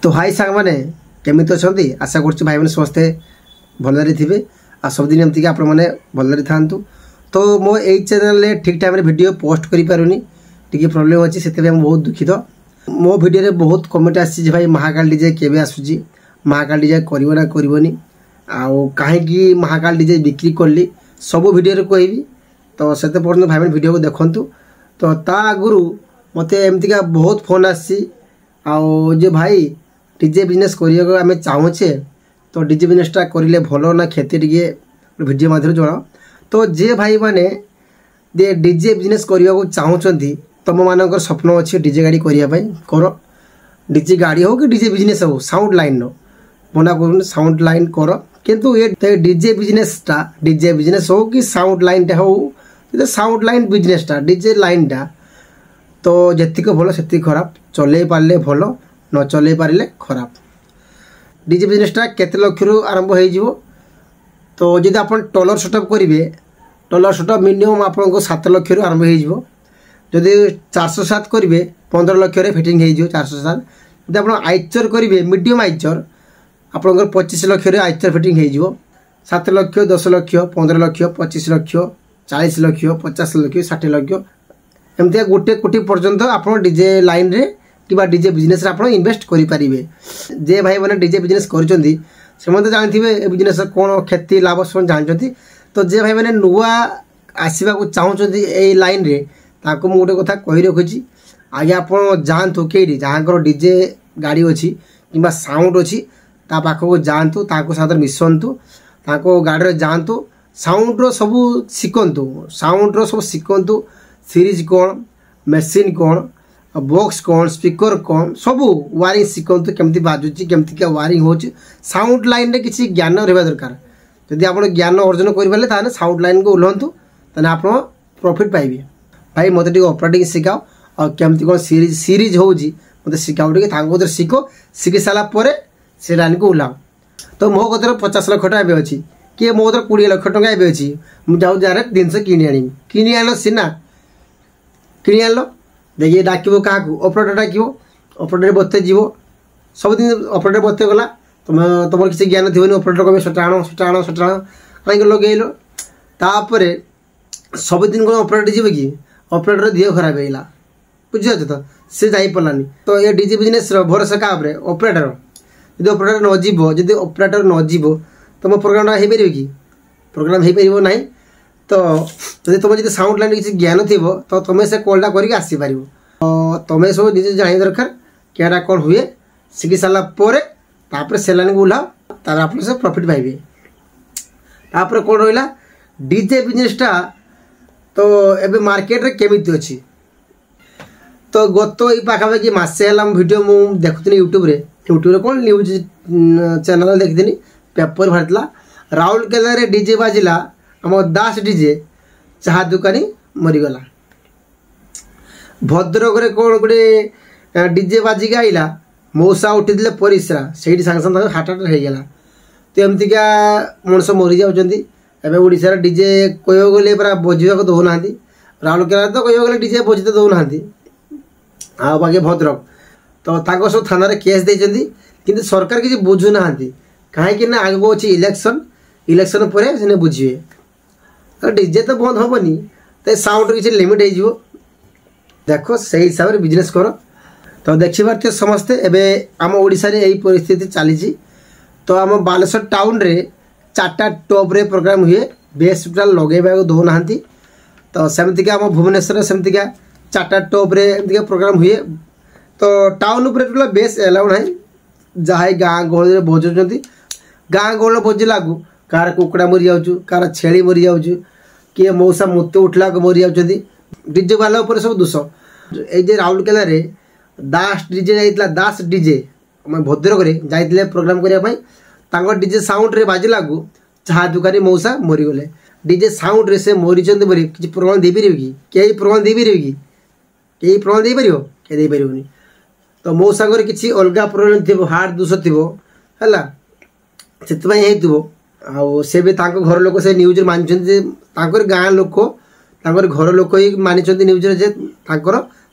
तो हाई सांग मैंने केमी अच्छा आशा कर भाई मैंने समस्ते भलि थे आ सबदिन एमती आप भलि था। तो मो यही चैनल ठीक टाइम वीडियो पोस्ट कर पारुनी टी प्रोब्लेम अच्छी से बहुत दुखित। मो वीडियो बहुत कमेंट आसी भाई महाकाल डीजे केबे आसूची महाकाल डीजे करबो ना करबोनी आउ कहीं महाकाल डीजे बिक्री कली सब वीडियो कहबी। तो से पर्यटन भाई वीडियो को देखु। तो ता आगु मत एमतीका बहुत फोन आसी जे भाई डीजे बिजनेस करने आम चाहूचे तो डीजे बिजनेसटा करें भल ना क्षति टे वीडियो माध्यम जनाओ। तो जे भाई मैंने डीजे बिजनेस करने को चाहूँगी तुम मान स्वप्न अच्छे डीजे गाड़ी करने कर डीजे गाड़ी हो कि डीजे बिजनेस हो साउंड लाइन रो मना कर साउंड लाइन कर किंतु ये डीजे बिजनेसटा डीजे बिजनेस हो कि साउंड लाइन टा हो साउंड लाइन बिजनेसटा डीजे लाइन टा तो जेतिक भल से खराब चले पारे भल न चले पारे खराब। डीजे बिजनेसटा केते लक्ष रु आरंभ हो। तो जब आप टलर सेटअप करेंगे टलर सेटअप मिनिमम आपको 7 लाख रु आरंभ हो। जदि 407 करेंगे 15 लाख फिटिंग हो 407। जब आप आइचर करेंगे मीडियम आइचर आपंकर 25 लाख आइचर फिटिंग हो 7 लाख 10 लाख 15 लाख 25 लाख 40 लाख 50 लाख 60 लाख एमती 1 कोटी पर्यंत आप डीजे लाइन रे कि डीजे बिजनेस आप इन्वेस्ट करें। जे भाई मैंने डीजे बिजनेस कर जानते ए बिजनेस कौन क्षति लाभ सब जानते। तो जे भाई मैंने नुआ आसवा चाहूँगी ये लाइन रे ताको मु गोटे कथा कही रखुची आगे आप जातु कई जहाँ डीजे गाड़ी अच्छी कि साउंड अच्छी ता पाखक जातु साथ मिशंतु गाड़ी जातु साउंड रो सब शिखु साउंड रो सब शिखु सीरीज कौन मेसीन कौन बॉक्स कौन स्पीकर कौन सब वायरिंग शिखु केमती बाजुची केमती क्या वायरिंग हो साउंड लाइन रे किसी ज्ञान रहा दरकार। जदि आप ज्ञान अर्जन करें साउंड लाइन को ओह्लु तेना आप प्रॉफिट पाइबे। भाई मत ऑपरेटिंग शिखाओ और केमती कौन सीरीज हो मत शिखाओ टे शिख शिखी सारापर से लाइन को ओह्लाओ। तो मो कतर 50 लाख टाइम अच्छी किए मो कतर 20 लाख टका ए अच्छी मुझे जार जिनस कि आन सीना कि आन देखिए डाक क्या ऑपरेटर डाक ऑपरेटर बते जीव सबुद ऑपरेटर बते गला तुम तुम किसी ज्ञान थी ऑपरेटर कहे सेटा आण सेटा आण सेटा आण कहीं लगेल तापर सबुदिन कौन ऑपरेटर जीव कि ऑपरेटर देह खराब होगा बुझे तो सी जापरानी। तो ये डीजे बिजनेस भरोसा क्या ऑपरेटर जब ऑपरेटर न जीव जब ऑपरेटर न जीव तुम प्रोग्राम हो पार कि प्रोग्राम हो पार ना। तो जब तुम जो साउंड लाइन किसी ज्ञान थी तो तुम्हें से कॉलटा करके आसीपर तुम्हें सब निजे जाना दरकार क्या कौन हुए शिखी सारापर से लाइन को ओह्लाओ तार आप प्रॉफिट पाइबे। तापर कौन रहा डीजे बिजनेसटा तो एबे मार्केट रे केमिति अच्छी। तो गत ये पाखापाखि मसे है वीडियो मुझे देखुनी यूट्यूब कौन न्यूज चैनल देखी पेपर बाहर राउरकेला रे डीजे बाजिला आम दास डीजे चाहा दुकानी मरीगला। भद्रक रे कौन गोटे डीजे बाजिक आईला मौसा उठी परिश्रा से सागे सागे हार्ट अटैक होगला। तो एमतीका मनुष्य मरी जाऊँगी एवं ओडिशा डीजे कह गले पूरा बजा को दौना राउरकेला तो कह गले डीजे बजते दौना आ बाकी भद्रक तो सब थाना केस देती कि सरकार किसी बुझुना कहीं आगे अच्छी इलेक्शन इलेक्शन पर से बुझे। तो डीजे तो बंद हेनी तो साउंड किसी लिमिट हो देखो से हिसाब से बिजनेस कर। तो देखी पारे समस्ते एवं आम ओडिशा रे यही परिस्थिति चली। तो आम बालेश्वर टाउन रे 4टा टॉप रे प्रोग्राम हुए बेस लगेगा दौना। तो सेमती आम भुवनेश्वर सेमतीका 4टा टॉप रे प्रोग्राम हुए। तो टाउन उपर बेस एलाउ ना जहाँ गाँ गहली बजाऊँ गाँ गहल बजला कार कुकड़ा मरी जाऊँ कार छेली मरी जाऊँ किए मौसा मुत उठला मरी जाऊँ डीजे वाला उपर सब दोष। ये राउरकेला रे दास डीजे जाइला दास डीजे भद्रक जाइए प्रोग्राम करने डीजे साउंड रे बाजिला चाहा दुकानी मौसा मरीगले डीजे साउंड रे से मरी बोली किसी प्रमाण दे पारे कि कहीं प्रमाण दे पारे कि कहीं प्रमाण दे पार कहीं दे पारे। तो मौसा किसी अलग प्रोब्लेम थी हार्ट दोष थी है से भी घर लोक से न्यूज मानी गाँ लोक घर लोक ही मानी न्यूज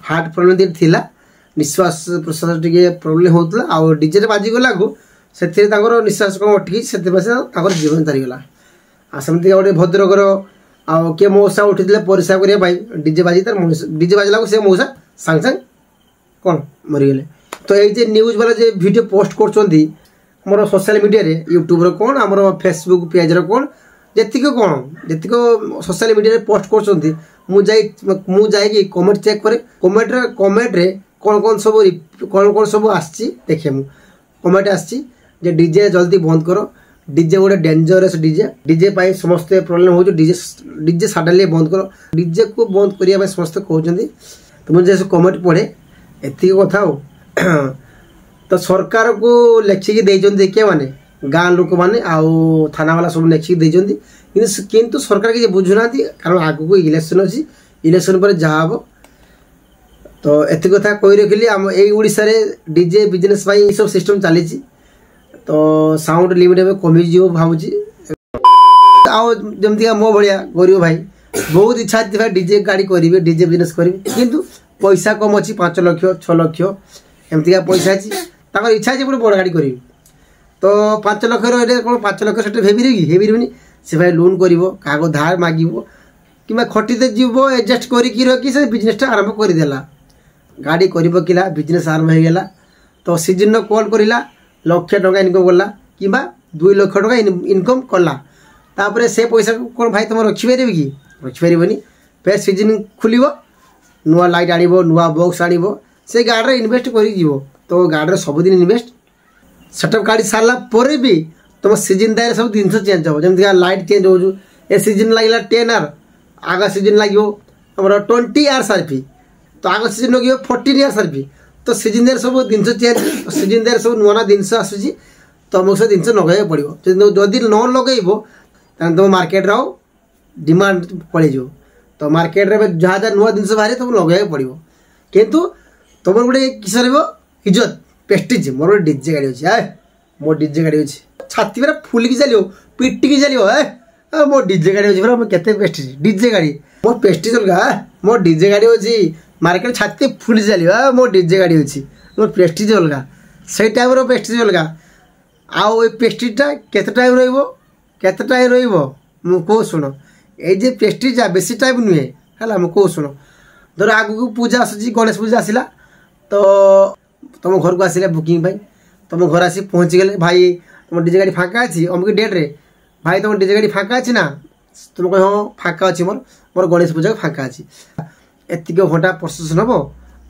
हार्ट प्रोब्लेम थी निश्वास प्रश्वास टे प्रोब्लेम होता आ डीजे बाजिगला को से निश्वास कम अटकी से जीवन चालीगला आ सेमती गोटे भद्रकर आ किए मौसा उठी परिस्रा करने डीजे बाजी तार डीजे बाजला से मौसा सांग सांग कौन मरीगले। तो ये न्यूज वाला जे वीडियो पोस्ट कर मोर सोशल मीडिया रे यूट्यूब रो कौन आमर फेसबुक पेज रो कौन जेतिक सोशल मीडिया रे पोस्ट कर मुझे कमेंट चेक करे कमेंट रे कौन कौन सब आसी देखे मु कमेंट आसी जे डीजे जल्दी बंद करो डीजे गोटे डेंजरस डीजे पाई समस्ते प्रोब्लेम हो डीजे सडनली बंद करो डीजे को बंद करने समस्ते कहते तो मुझे कमेंट पढ़े एति कथा हो तो सरकार को लेखिकी देइचंदी के माने गाँ लोक माने आउ थाना वाला सब लेखिकी देइचंदी किंतु सरकार के बुझुना कारण आगु को इलेक्शन अच्छी इलेक्शन पर जहाँ हम तो एति कथा कही रखिली आम ए ओडिशा रे डीजे बिजनेस पाई सब सिस्टम चली तो साउंड लिमिट कमी भावुची आउ जमती मो भाया गरीब भाई बहुत इच्छा थी भाई डीजे गाड़ी करेंगे डीजे बिजनेस करेंगे किंतु पैसा कम अच्छी 5 लाख 6 लाख एमती पैसा अच्छी इच्छा अच्छी बड़ गाड़ी करी तो 5 लाख कौन 5 लाख से हेबी से भाई लोन कर क्या धार मागिब कि खटीते जीव एडजस्ट करके से बिजनेस आरंभ करदेला गाड़ी कर किला बिजनेस आरंभ हो गला तो सीजन कॉल करला लक्ष टका इनकम कला कि 2 लाख टका इनकम कला तापर से पैसा कौन भाई तुम रखिपारे कि रखिपारे फिर सीजन खुल नुआ लाइट आण नुआ बॉक्स आण से गाड़ी इनवेस्ट कर तो गाड़ी सबुदिन इनवेस्ट सेटअप गाड़ी सारा पर भी तुम सीजन दायर सब जिन चेंज हो जमी लाइट चेंज हो ए सीजन लगे 10 आवर आग सीजन लगे 20 आवर्स आरपी तो आग सीजन लगे 14 आवर्स आरपी तो सीजन दायर सब जिन चेंज सीजन दायर सब नुआ जिनस आसूँ तुमको से जिन लगे पड़ो जदि न लगे तुम मार्केट आओ डिमांड पड़े तो मार्केट रे जहाँ जहाँ नुआ जिन बाहर तुम लगे पड़ो किंतु तुम गोटे किस इज्जत पेस्टिज मोर गोटे डीजे गाड़ी अच्छी है मो डीजे गाड़ी अच्छी छाती पूरा फुलिकी चलो पिटिकी चलो है मो डीजे गाड़ी अच्छी पूरा केते पेस्टिज डीजे गाड़ी मोर पेस्टिज अलग मो डीजे गाड़ी अच्छी मार्केट छाती फुली चलो मो डीजे गाड़ी अच्छी मोर पेस्टिज अलग से टाइम पेस्टिज अलग आउ पेस्टिजटा केते टाइम रही शुण ये पेस्टिजा बेसी टाइम नुहे है मुझे शुण धर आगू पूजा आसूँ गणेश पूजा आसला तो तुम घर को आसिले बुकिंग तुम घर आसी पहुँची गले भाई तुम डीजे गाड़ी फाँका अच्छी अमुक डेट रे भाई तुम डीजे गाड़ी फाँका अच्छी ना तुम कह हाँ फाँका अच्छी मोर मोर गणेश पूजा फाँका अच्छी एतिक घंटा प्रोसेसन हम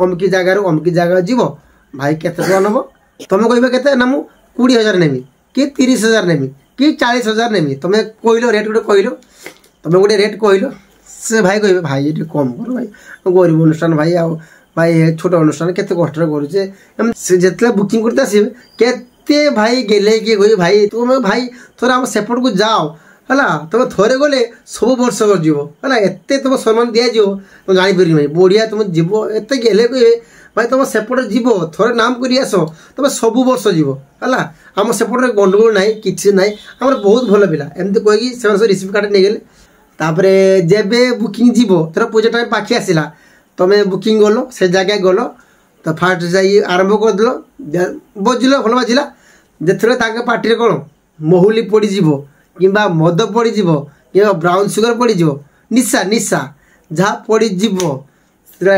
अमुक जगार अमुक जगह जीव भाई केते टका नब तुम कह ना मुझे 20,000 नेमी कि 30,000 नेमी कि 40,000 नेमी तुम कहल रेट गोटे कहल तुम गोटे रेट कहल से भाई कहे भाई ये कम कर भाई गरीब अनुष्ठान भाई आओ भाई छोट अनुष्ठान केते कष्ट करुचे से जिते बुकिंग करते आसवे केते भाई गेले किए कह भाई तुम भाई थोड़ा आम सेपट को जाओ है तुम थोड़े गले सब वर्ष कर एत तुम सम्मान दिज्व तुम जापर भाई बढ़िया तुम जीव एत गेले कहे भाई तुम सेपटे जीव थोड़े नाम कर आस तुम सब वर्ष जीव है आम सेपटे गंडगोल ना कि ना आम बहुत भल पिला एमती कहीकि से रिसीव कार्ड नहीं गले तापर जेबे बुकिंग जीव थोड़ा पूजा टाइम पाखी आसला तुम्हें बुकिंग गल से जगह गल तो फास्ट जाई आरंभ करदेल बजिल भल बाजिला जिते पार्टी कौन महुली पड़ज कि मद पड़ज कि ब्राउन सुगर पड़ज निशा निशा जहाँ पड़ज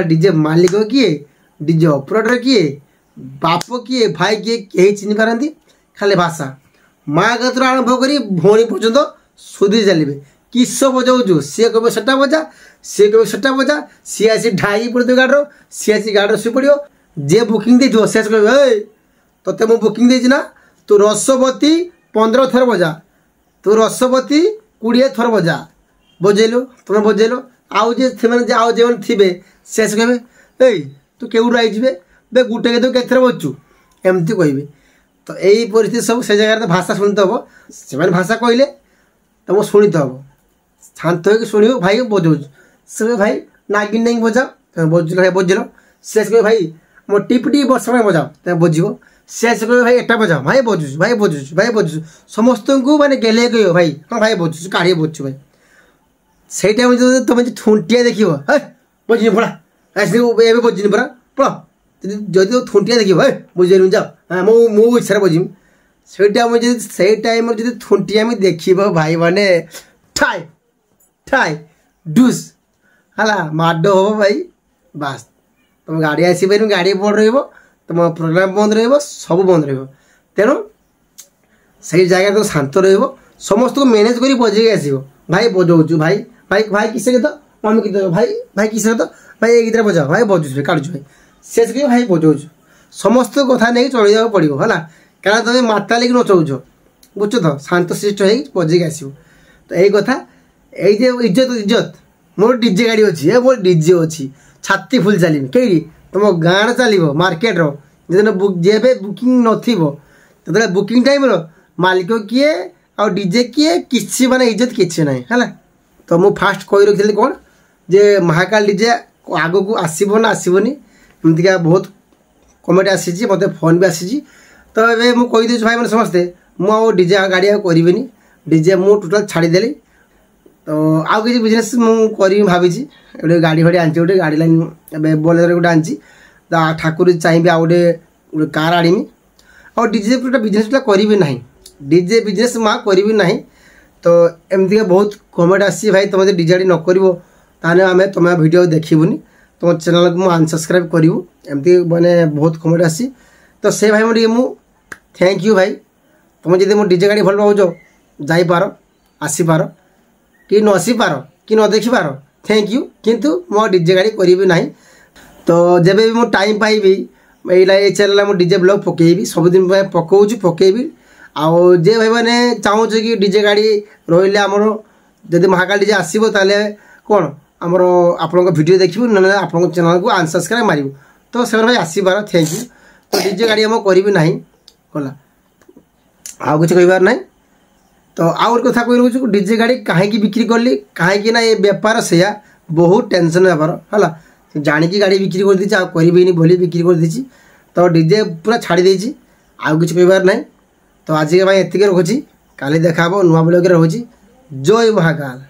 डीजे मालिक किए डीजे ऑपरेटर किए बाप किए भाई किए कहीं चिन्ह पारती खाली भाषा माँ गतर आरंभ कर भौणी पर्यंत सुधी चलिए किस बजाऊ सी कह सेटा बजा सी कह सेटा बजा सी आसी ढाई पड़े गाड़र सी आसी गाड़ शुई पड़ो जे बुकिंग दे से कह ते मुझे बुकिंग देना ना तू रसवती 15 थर बजा तू रसवती 20 थर बजा बजेलु तुम बजेल आउ जे आउ जो थे से कहे तू केउर आई बे गुटे के केथर बचु एमती कहे तो यही परिस्थिति सब से जगह भाषा शुणित हम से भाषा कहले तुम शुणित हम शांत हो शुण भाई बजाऊ से भाई नागिन नहीं बजाओ बजल बजिल से कहे भाई मो टिप टी वर्ष बजाओ तुम बजो से कहे भाई एटा बजाओ भाई बजुच भाई बजुच भाई बजुच समस्त को मैंने गेले कह भाई हाँ भाई बजुच काढ़ी बजुच भाई से टाइम तुम ठुंटिया देख बजनी पड़ा ऐसे बजनी पड़ा पड़ जदि थुंटिया देख बुझेलु जाओ हाँ मो इच्छा बजिम से टाइम जो थुंटिया देख भाई मैंने ठाए ठाए डुस है माड हम भाई बास तुम गाड़ी आसपार गाड़ी बंद रुम प्रोग्राम बंद सब बंद रेणु से जगह तो शांत समस्त को मैनेज कर बजे आस भाई बजाऊ भाई भाई भाई किस गीत मम्मी गीत भाई भाई किस गीत भाई ये गीत बजाओ भाई बजुच काटुच भाई शेष कर भाई बजाऊ समस्त कथा नहीं चल पड़ो है कारण तुम माता लेकिन नचाऊच बुझ तो शांत शिष्ट हो बजे आस तो यही कथा ये इज्जत इज्जत मोर डीजे गाड़ी अच्छी मोर डीजे अच्छी छाती फुल चलि कई तुम गाँव चलो मार्केट जेबे बुकिंग नत बुकिंग टाइम मालिक किए आ डीजे किए किसी माने इज्जत किसी ना है तो मुझे फास्ट कही रखी कौन जे महाकाल डीजे आग को आसब ना आसबनी एमतीका बहुत कमेंट आसी मत फोन भी आसी तो ये मुझे कहीदे भाई मैंने समस्ते मुझे डीजे गाड़ी आगे डीजे मु टोटाल छाड़देली तो आउ किसी बिजनेस मुझे भावी गोटे गाड़ी फाड़ी आनी गोटे गाड़ी लाइन बोलेरो गोटे आनी ठाकुर चाहिए आ गोटे कार आनी और डीजे बिजनेस करी ना डीजे बिजनेस माँ करी ना तो एमती बहुत कमेंट आसी भाई तुम जो डीजे न कर आम तुम वीडियो देखबूनी तुम चैनल को अनसब्सक्राइब करूँ एमती मैंने बहुत कमेंट आसी तो से भाई मुझे थैंक यू भाई तुम जब मो डीजे गाड़ी भल पाओ जापार आसीपार कि न आसीपार कि न देखिपार थैंक यू किंतु मो डीजे गाड़ी करी ना तो जब भी मो टाइम पाइबी ये चैनल मो डीजे ब्लॉग पकेबी सबुदिन पकाऊँ पकेबी आउ जे भाई मैंने चाहूँ कि डीजे गाड़ी रही आमर जब महाकाल डीजे आसो ताले कौन आमर आपण वीडियो देखू ना आप चैनल को अनसब्सक्राइब मारू तो से भाई आसबार थैंक यू तो डीजे गाड़ी आम करी ना गला आउ किसी कहार ना तो आउ गोटे कथा कही रोच डीजे गाड़ी कहीं बिक्री कली कहीं ये बेपार से बहुत टेंशन बेपार है जाणिकी गाड़ी बिक्री कर दी करी बोली बिक्री कर दी तो डीजे पूरा छाड़ी देती आउ किसी कहार ना तो आज के एतिके रखुची काली देखा नुआ ब्लॉग रखुची जय महाकाल।